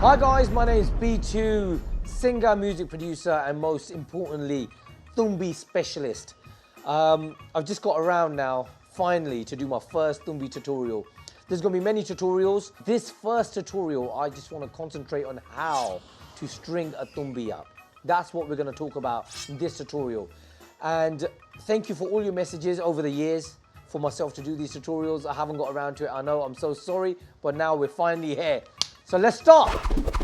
Hi guys, my name is BEE2, singer, music producer, and most importantly, Tumbi specialist. I've just got around now, finally, to do my first Tumbi tutorial. There's going to be many tutorials. This first tutorial, I just want to concentrate on how to string a Tumbi up. That's what we're going to talk about in this tutorial. And thank you for all your messages over the years for myself to do these tutorials. I haven't got around to it, I know, I'm so sorry, but now we're finally here. So let's start.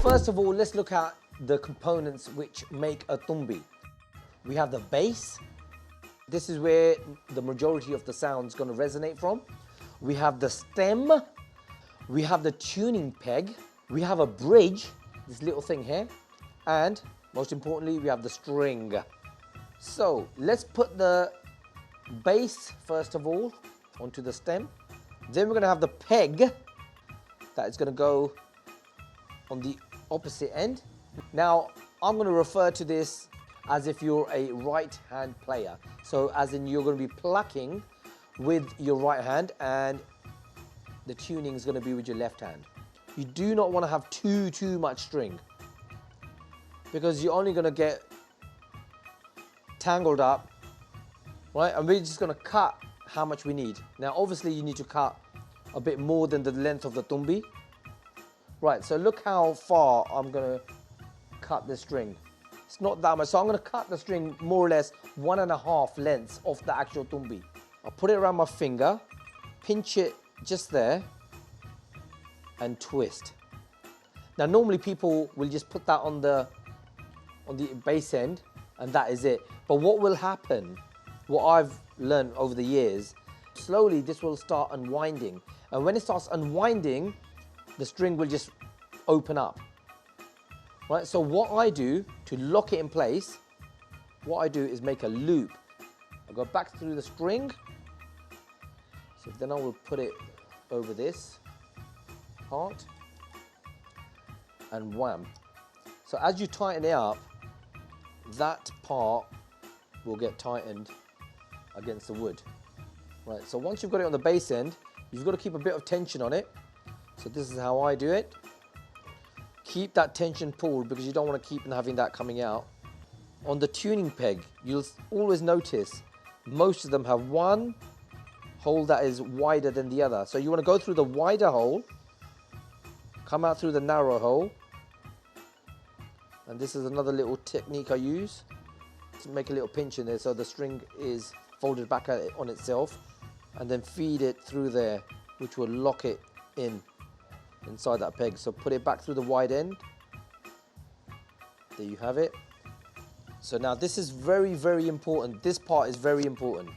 First of all, let's look at the components which make a Tumbi. We have the bass. This is where the majority of the sound is going to resonate from. We have the stem. We have the tuning peg. We have a bridge, this little thing here. And most importantly, we have the string. So let's put the bass, first of all, onto the stem. Then we're going to have the peg that is going to go on the opposite end. Now, I'm going to refer to this as if you're a right-hand player. So as in you're going to be plucking with your right hand and the tuning is going to be with your left hand. You do not want to have too much string because you're only going to get tangled up, right? And we're just going to cut how much we need. Now, obviously you need to cut a bit more than the length of the Tumbi. Right, so look how far I'm going to cut the string. It's not that much, so I'm going to cut the string more or less 1.5 lengths off the actual Tumbi. I'll put it around my finger, pinch it just there, and twist. Now normally people will just put that on the bass end, and that is it. But what will happen, what I've learned over the years, slowly this will start unwinding. And when it starts unwinding, the string will just open up. Right, so what I do to lock it in place, what I do is make a loop. I go back through the string. So then I will put it over this part and wham. So as you tighten it up, that part will get tightened against the wood. Right, so once you've got it on the bass end, you've got to keep a bit of tension on it. So this is how I do it. Keep that tension pulled because you don't want to keep having that coming out. On the tuning peg, you'll always notice most of them have one hole that is wider than the other. So you want to go through the wider hole, come out through the narrow hole. And this is another little technique I use to make a little pinch in there so the string is folded back on itself, and then feed it through there, which will lock it inside that peg. So put it back through the wide end. There you have it. So now this is very important. This part is very important.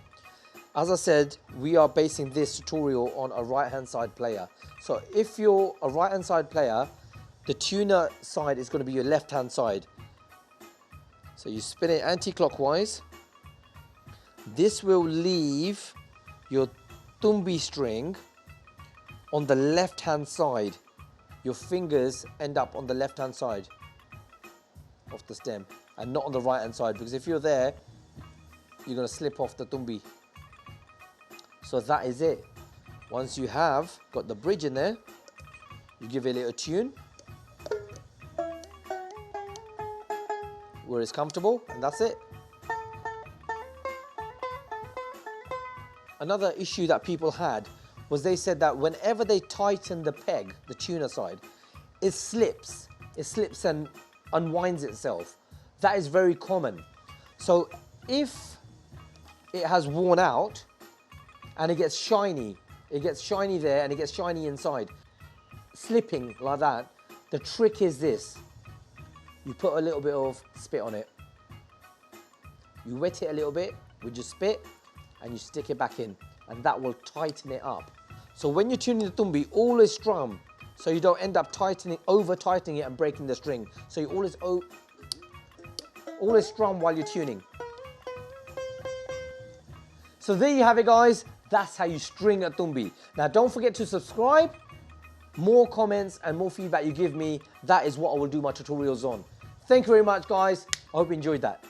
As I said, we are basing this tutorial on a right hand side player. So if you're a right hand side player, the tuner side is going to be your left hand side. So you spin it anti-clockwise. This will leave your Tumbi string on the left hand side. Your fingers end up on the left hand side of the stem and not on the right hand side, because if you're there, you're going to slip off the Tumbi. So that is it. Once you have got the bridge in there, you give it a little tune where it's comfortable, and that's it. Another issue that people had was they said that whenever they tighten the peg, the tuner side, it slips and unwinds itself. That is very common. So if it has worn out and it gets shiny there and it gets shiny inside, slipping like that, the trick is this. You put a little bit of spit on it. You wet it a little bit with your spit and you stick it back in, and that will tighten it up. So when you're tuning the Tumbi, always strum, so you don't end up over tightening it and breaking the string. So you always strum while you're tuning. So there you have it, guys. That's how you string a Tumbi. Now don't forget to subscribe. More comments and more feedback you give me, that is what I will do my tutorials on. Thank you very much, guys. I hope you enjoyed that.